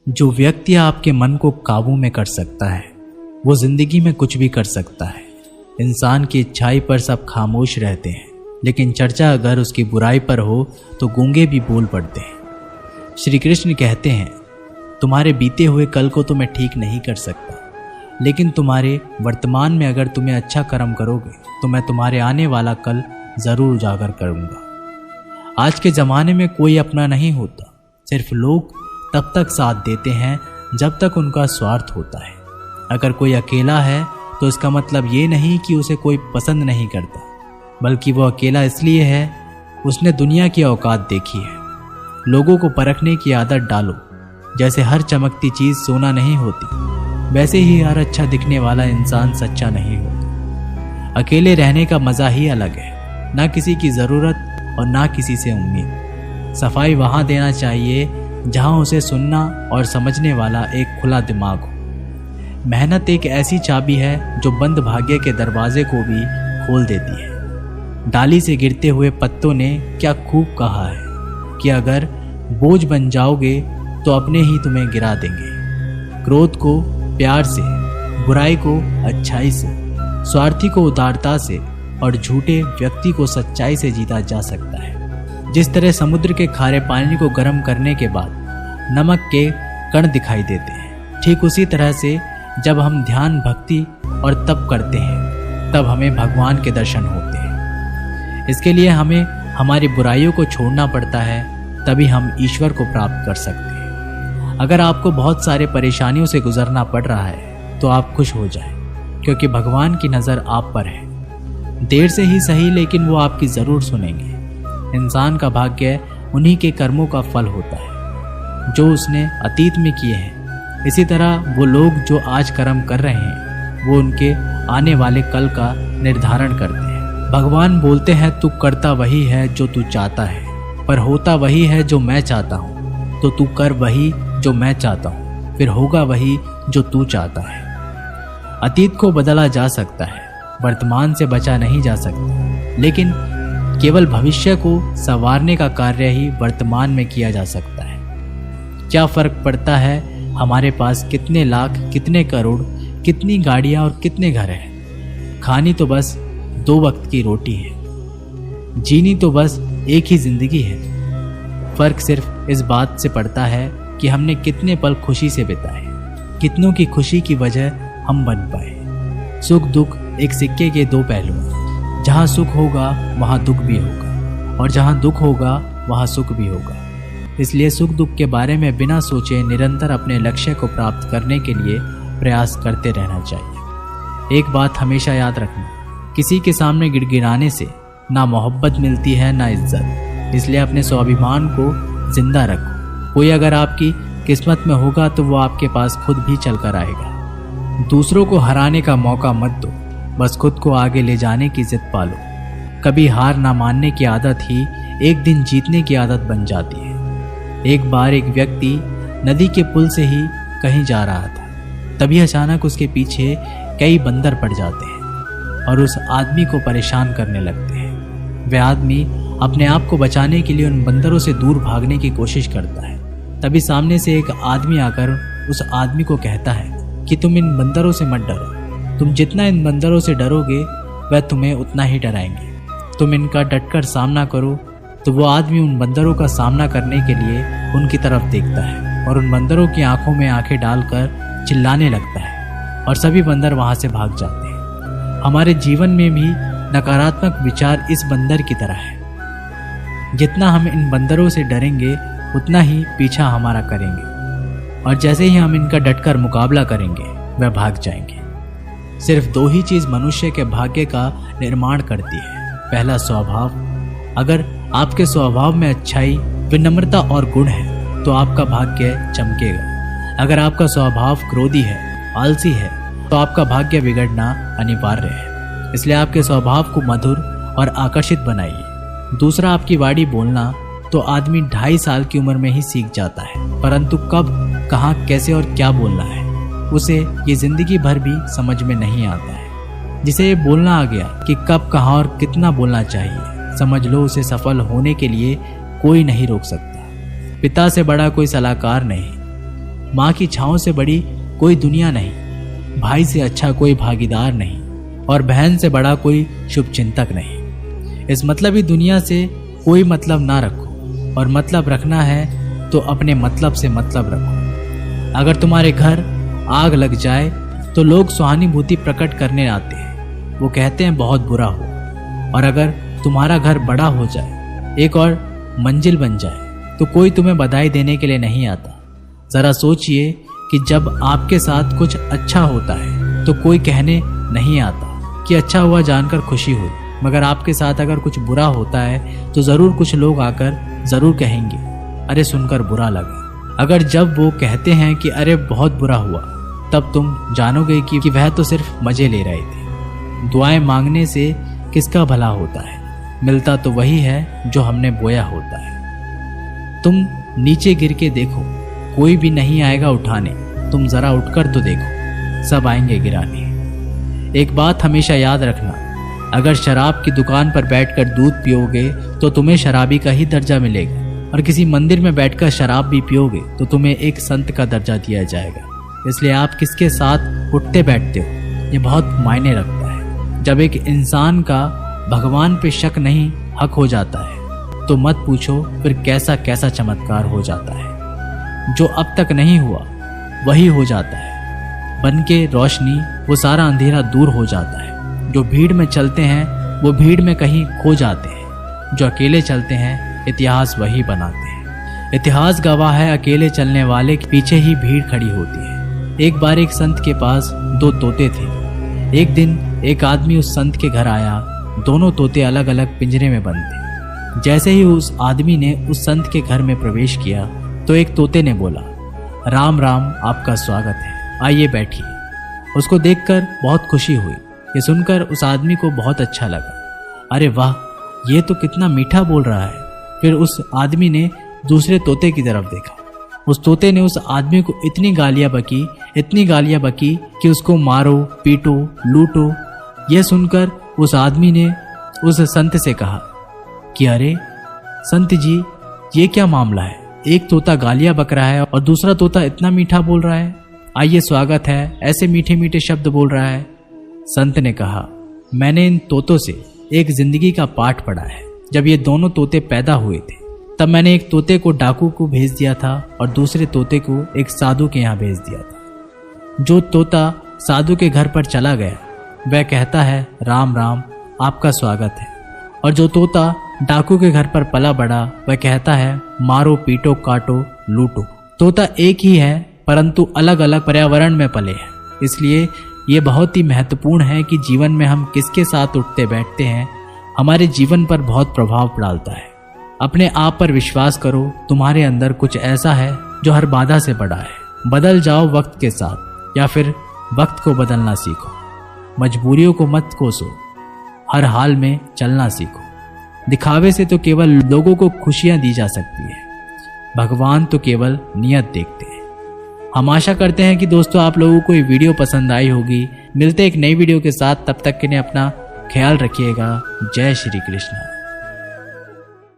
जो व्यक्ति आपके मन को काबू में कर सकता है वो जिंदगी में कुछ भी कर सकता है। इंसान की अच्छाई पर सब खामोश रहते हैं, लेकिन चर्चा अगर उसकी बुराई पर हो तो गूंगे भी बोल पड़ते हैं। श्री कृष्ण कहते हैं, तुम्हारे बीते हुए कल को तो मैं ठीक नहीं कर सकता, लेकिन तुम्हारे वर्तमान में अगर तुम्हें अच्छा कर्म करोगे तो मैं तुम्हारे आने वाला कल जरूर उजागर करूंगा। आज के ज़माने में कोई अपना नहीं होता, सिर्फ लोग तब तक साथ देते हैं जब तक उनका स्वार्थ होता है। अगर कोई अकेला है तो इसका मतलब ये नहीं कि उसे कोई पसंद नहीं करता, बल्कि वो अकेला इसलिए है उसने दुनिया की औकात देखी है। लोगों को परखने की आदत डालो। जैसे हर चमकती चीज़ सोना नहीं होती, वैसे ही हर अच्छा दिखने वाला इंसान सच्चा नहीं होता। अकेले रहने का मज़ा ही अलग है, ना किसी की ज़रूरत और ना किसी से उम्मीद। सफाई वहाँ देना चाहिए जहाँ उसे सुनना और समझने वाला एक खुला दिमाग हो। मेहनत एक ऐसी चाबी है जो बंद भाग्य के दरवाजे को भी खोल देती है। डाली से गिरते हुए पत्तों ने क्या खूब कहा है कि अगर बोझ बन जाओगे तो अपने ही तुम्हें गिरा देंगे। क्रोध को प्यार से, बुराई को अच्छाई से, स्वार्थी को उदारता से और झूठे व्यक्ति को सच्चाई से जीता जा सकता है। जिस तरह समुद्र के खारे पानी को गर्म करने के बाद नमक के कण दिखाई देते हैं, ठीक उसी तरह से जब हम ध्यान, भक्ति और तप करते हैं तब हमें भगवान के दर्शन होते हैं। इसके लिए हमें हमारी बुराइयों को छोड़ना पड़ता है, तभी हम ईश्वर को प्राप्त कर सकते हैं। अगर आपको बहुत सारे परेशानियों से गुजरना पड़ रहा है तो आप खुश हो जाएं, क्योंकि भगवान की नज़र आप पर है। देर से ही सही, लेकिन वो आपकी ज़रूर सुनेंगे। इंसान का भाग्य उन्हीं के कर्मों का फल होता है जो उसने अतीत में किए हैं। इसी तरह वो लोग जो आज कर्म कर रहे हैं वो उनके आने वाले कल का निर्धारण करते हैं। भगवान बोलते हैं, तू करता वही है जो तू चाहता है, पर होता वही है जो मैं चाहता हूँ। तो तू कर वही जो मैं चाहता हूँ, फिर होगा वही जो तू चाहता है। अतीत को बदला जा सकता है, वर्तमान से बचा नहीं जा सकता, लेकिन केवल भविष्य को संवारने का कार्य ही वर्तमान में किया जा सकता है। क्या फर्क पड़ता है हमारे पास कितने लाख, कितने करोड़, कितनी गाड़ियां और कितने घर हैं। खानी तो बस 2 वक्त की रोटी है, जीनी तो बस एक ही जिंदगी है। फर्क सिर्फ इस बात से पड़ता है कि हमने कितने पल खुशी से बिताए, कितनों की खुशी की वजह हम बन पाए। सुख दुख एक सिक्के के 2 पहलू हैं। जहाँ सुख होगा वहाँ दुख भी होगा, और जहाँ दुख होगा वहाँ सुख भी होगा। इसलिए सुख दुख के बारे में बिना सोचे निरंतर अपने लक्ष्य को प्राप्त करने के लिए प्रयास करते रहना चाहिए। एक बात हमेशा याद रखना, किसी के सामने गिड़गिड़ाने से ना मोहब्बत मिलती है ना इज्जत। इसलिए अपने स्वाभिमान को जिंदा रखो। कोई अगर आपकी किस्मत में होगा तो वो आपके पास खुद भी चल कर आएगा। दूसरों को हराने का मौका मत दो, बस खुद को आगे ले जाने की जिद पालो। कभी हार ना मानने की आदत ही एक दिन जीतने की आदत बन जाती है। एक बार एक व्यक्ति नदी के पुल से ही कहीं जा रहा था, तभी अचानक उसके पीछे कई बंदर पड़ जाते हैं और उस आदमी को परेशान करने लगते हैं। वह आदमी अपने आप को बचाने के लिए उन बंदरों से दूर भागने की कोशिश करता है। तभी सामने से एक आदमी आकर उस आदमी को कहता है कि तुम इन बंदरों से मत डरो, तुम जितना इन बंदरों से डरोगे वह तुम्हें उतना ही डराएंगे। तुम इनका डटकर सामना करो। तो वो आदमी उन बंदरों का सामना करने के लिए उनकी तरफ देखता है और उन बंदरों की आंखों में आंखें डालकर चिल्लाने लगता है और सभी बंदर वहां से भाग जाते हैं। हमारे जीवन में भी नकारात्मक विचार इस बंदर की तरह है। जितना हम इन बंदरों से डरेंगे उतना ही पीछा हमारा करेंगे, और जैसे ही हम इनका डटकर मुकाबला करेंगे वह भाग जाएंगे। सिर्फ 2 ही चीज़ मनुष्य के भाग्य का निर्माण करती है। पहला, स्वभाव। अगर आपके स्वभाव में अच्छाई, विनम्रता और गुण है तो आपका भाग्य चमकेगा। अगर आपका स्वभाव क्रोधी है, आलसी है, तो आपका भाग्य बिगड़ना अनिवार्य है। इसलिए आपके स्वभाव को मधुर और आकर्षित बनाइए। दूसरा, आपकी वाणी बोलना तो आदमी 2.5 साल की उम्र में ही सीख जाता है, परंतु कब, कहाँ, कैसे और क्या बोलना है उसे ये जिंदगी भर भी समझ में नहीं आता है। जिसे ये बोलना आ गया कि कब, कहाँ और कितना बोलना चाहिए, समझ लो उसे सफल होने के लिए कोई नहीं रोक सकता। पिता से बड़ा कोई सलाहकार नहीं, माँ की छाँव से बड़ी कोई दुनिया नहीं, भाई से अच्छा कोई भागीदार नहीं, और बहन से बड़ा कोई शुभचिंतक नहीं। इस मतलबी दुनिया से कोई मतलब ना रखो, और मतलब रखना है तो अपने मतलब से मतलब रखो। अगर तुम्हारे घर आग लग जाए तो लोग सहानुभूति प्रकट करने आते हैं, वो कहते हैं बहुत बुरा हो। और अगर तुम्हारा घर बड़ा हो जाए, एक और मंजिल बन जाए, तो कोई तुम्हें बधाई देने के लिए नहीं आता। जरा सोचिए कि जब आपके साथ कुछ अच्छा होता है तो कोई कहने नहीं आता कि अच्छा हुआ जानकर खुशी हुई, मगर आपके साथ अगर कुछ बुरा होता है तो ज़रूर कुछ लोग आकर ज़रूर कहेंगे अरे सुनकर बुरा लगा। अगर जब वो कहते हैं कि अरे बहुत बुरा हुआ, तब तुम जानोगे कि वह तो सिर्फ मज़े ले रहे थे। दुआएं मांगने से किसका भला होता है, मिलता तो वही है जो हमने बोया होता है। तुम नीचे गिर के देखो, कोई भी नहीं आएगा उठाने, तुम जरा उठकर तो देखो, सब आएंगे गिराने। एक बात हमेशा याद रखना, अगर शराब की दुकान पर बैठकर दूध पियोगे तो तुम्हें शराबी का ही दर्जा मिलेगा, और किसी मंदिर में बैठकर शराब भी पियोगे तो तुम्हें एक संत का दर्जा दिया जाएगा। इसलिए आप किसके साथ उठते बैठते हो ये बहुत मायने रखता है। जब एक इंसान का भगवान पे शक नहीं हक हो जाता है तो मत पूछो फिर कैसा कैसा चमत्कार हो जाता है। जो अब तक नहीं हुआ वही हो जाता है, बन के रोशनी वो सारा अंधेरा दूर हो जाता है। जो भीड़ में चलते हैं वो भीड़ में कहीं खो जाते हैं, जो अकेले चलते हैं इतिहास वही बनाते हैं। इतिहास गवाह है अकेले चलने वाले के पीछे ही भीड़ खड़ी होती है। एक बार एक संत के पास 2 तोते थे। एक दिन एक आदमी उस संत के घर आया, दोनों तोते अलग अलग पिंजरे में बंद थे। जैसे ही उस आदमी ने उस संत के घर में प्रवेश किया तो एक तोते ने बोला, राम राम, आपका स्वागत है, आइए बैठिए। उसको देखकर बहुत खुशी हुई। ये सुनकर उस आदमी को बहुत अच्छा लगा। अरे वाह, ये तो कितना मीठा बोल रहा है। फिर उस आदमी ने दूसरे तोते की तरफ देखा। उस तोते ने उस आदमी को इतनी गालियां बकी कि उसको मारो, पीटो, लूटो। यह सुनकर उस आदमी ने उस संत से कहा कि अरे संत जी, ये क्या मामला है? एक तोता गालियां बक रहा है और दूसरा तोता इतना मीठा बोल रहा है। आइए स्वागत है, ऐसे मीठे मीठे शब्द बोल रहा है। संत ने कहा, मैंने इन तोतों से एक जिंदगी का पाठ पढ़ा है। जब ये दोनों तोते पैदा हुए थे तब मैंने एक तोते को डाकू को भेज दिया था और दूसरे तोते को एक साधु के यहाँ भेज दिया था। जो तोता साधु के घर पर चला गया वह कहता है राम राम, आपका स्वागत है, और जो तोता डाकू के घर पर पला बड़ा वह कहता है मारो, पीटो, काटो, लूटो। तोता एक ही है परंतु अलग अलग पर्यावरण में पले हैं। इसलिए ये बहुत ही महत्वपूर्ण है कि जीवन में हम किसके साथ उठते बैठते हैं हमारे जीवन पर बहुत प्रभाव डालता है। अपने आप पर विश्वास करो, तुम्हारे अंदर कुछ ऐसा है जो हर बाधा से बड़ा है। बदल जाओ वक्त के साथ, या फिर वक्त को बदलना सीखो। मजबूरियों को मत कोसो, हर हाल में चलना सीखो। दिखावे से तो केवल लोगों को खुशियां दी जा सकती है, भगवान तो केवल नियत देखते हैं। हम आशा करते हैं कि दोस्तों आप लोगों को ये वीडियो पसंद आई होगी। मिलते एक नई वीडियो के साथ, तब तक के लिए अपना ख्याल रखिएगा। जय श्री कृष्ण।